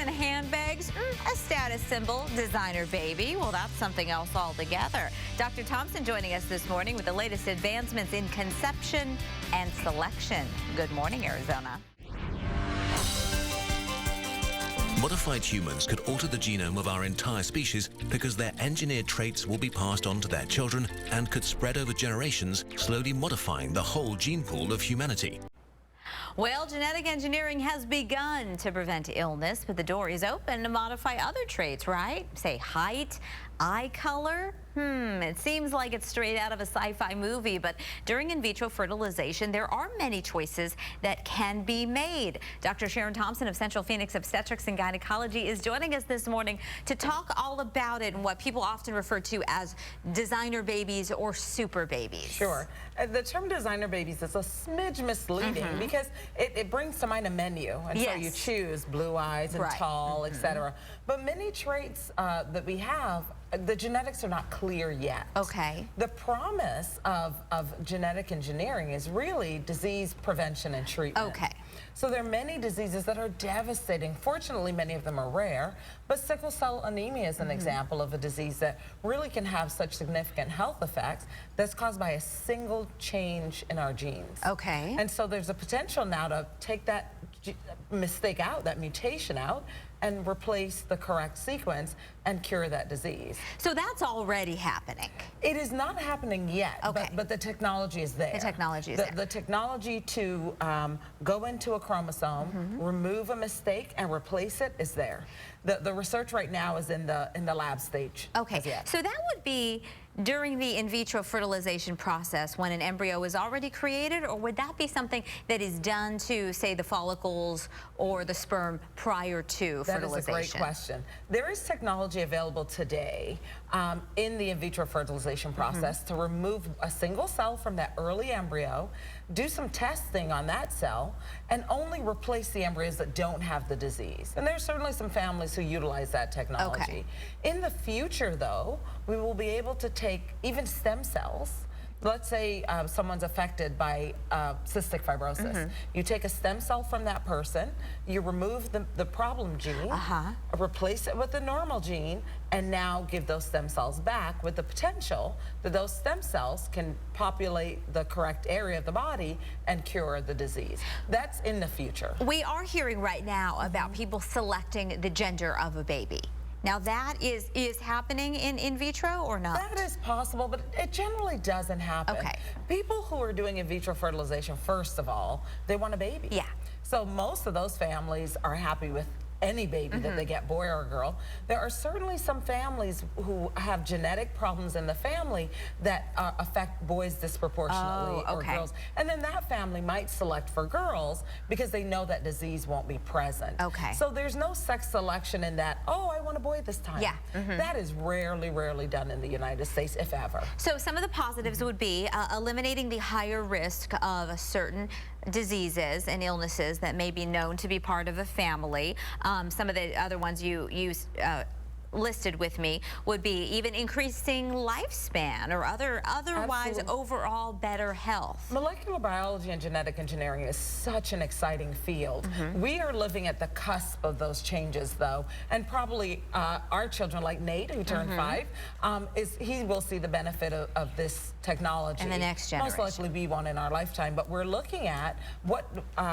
and handbags, a status symbol. Designer baby, well, that's something else altogether. Dr. Thompson joining us this morning with the latest advancements in conception and selection. Good morning, Arizona. Modified humans could alter the genome of our entire species because their engineered traits will be passed on to their children and could spread over generations, slowly modifying the whole gene pool of humanity. Well, genetic engineering has begun to prevent illness, but the door is open to modify other traits, right? Say height, eye color. It seems like it's straight out of a sci-fi movie, but during in vitro fertilization, there are many choices that can be made. Dr. Sharon Thompson of Central Phoenix Obstetrics and Gynecology is joining us this morning to talk all about it and what people often refer to as designer babies or super babies. Sure. The term designer babies is a smidge misleading because it brings to mind a menu, and so you choose blue eyes and tall, etc. But many traits that we have, the genetics are not clear yet. Okay. The promise of genetic engineering is really disease prevention and treatment. Okay. So there are many diseases that are devastating. Fortunately, many of them are rare, but sickle cell anemia is an example of a disease that really can have such significant health effects that's caused by a single change in our genes. Okay. And so there's a potential now to take that mistake out, that mutation out, and replace the correct sequence and cure that disease. So that's already happening. It is not happening yet, but the technology is there. The technology is there. The technology to go into a chromosome, remove a mistake, and replace it is there. The research right now is in the lab stage. Okay, so that would be during the in vitro fertilization process when an embryo is already created, or would that be something that is done to, say, the follicles or the sperm prior to fertilization? That is a great question. There is technology available today in the in vitro fertilization process to remove a single cell from that early embryo, do some testing on that cell, and only replace the embryos that don't have the disease. And there's certainly some families who utilize that technology. Okay. In the future, though, we will be able to take even stem cells. Let's say someone's affected by cystic fibrosis. You take a stem cell from that person, you remove the problem gene, replace it with the normal gene, and now give those stem cells back with the potential that those stem cells can populate the correct area of the body and cure the disease. That's in the future. We are hearing right now about people selecting the gender of a baby. Now that is happening in vitro or not? That is possible, but it generally doesn't happen. Okay. People who are doing in vitro fertilization, first of all, they want a baby. Yeah. So most of those families are happy with any baby that they get, boy or girl. There are certainly some families who have genetic problems in the family that affect boys disproportionately or girls. And then that family might select for girls because they know that disease won't be present. Okay. So there's no sex selection in that, oh, I want a boy this time. Yeah. That is rarely done in the United States, if ever. So some of the positives would be eliminating the higher risk of certain diseases and illnesses that may be known to be part of a family. Some of the other ones you listed with me would be even increasing lifespan or otherwise overall better health. Molecular biology and genetic engineering is such an exciting field. We are living at the cusp of those changes, though, and probably our children, like Nate, who turned 5, he will see the benefit of this technology. And the next generation. Most likely be one in our lifetime, but we're looking at what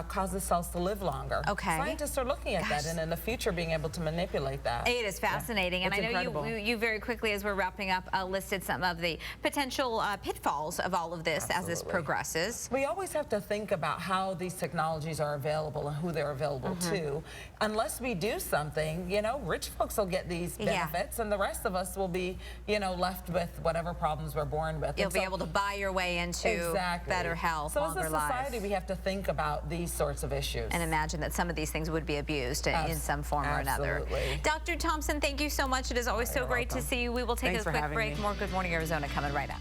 causes cells to live longer. Okay. Scientists are looking at that, and in the future being able to manipulate that. It is fascinating. And it's I know you very quickly, as we're wrapping up, listed some of the potential pitfalls of all of this as this progresses. We always have to think about how these technologies are available and who they're available to. Unless we do something, you know, rich folks will get these benefits, and the rest of us will be, you know, left with whatever problems we're born with. You'll be able to buy your way into better health, longer lives. So as a society, we have to think about these sorts of issues. And imagine that some of these things would be abused in some form or another. Dr. Thompson, thank you so much. It is always so great to see you. We will take a quick break. More Good Morning Arizona coming right up.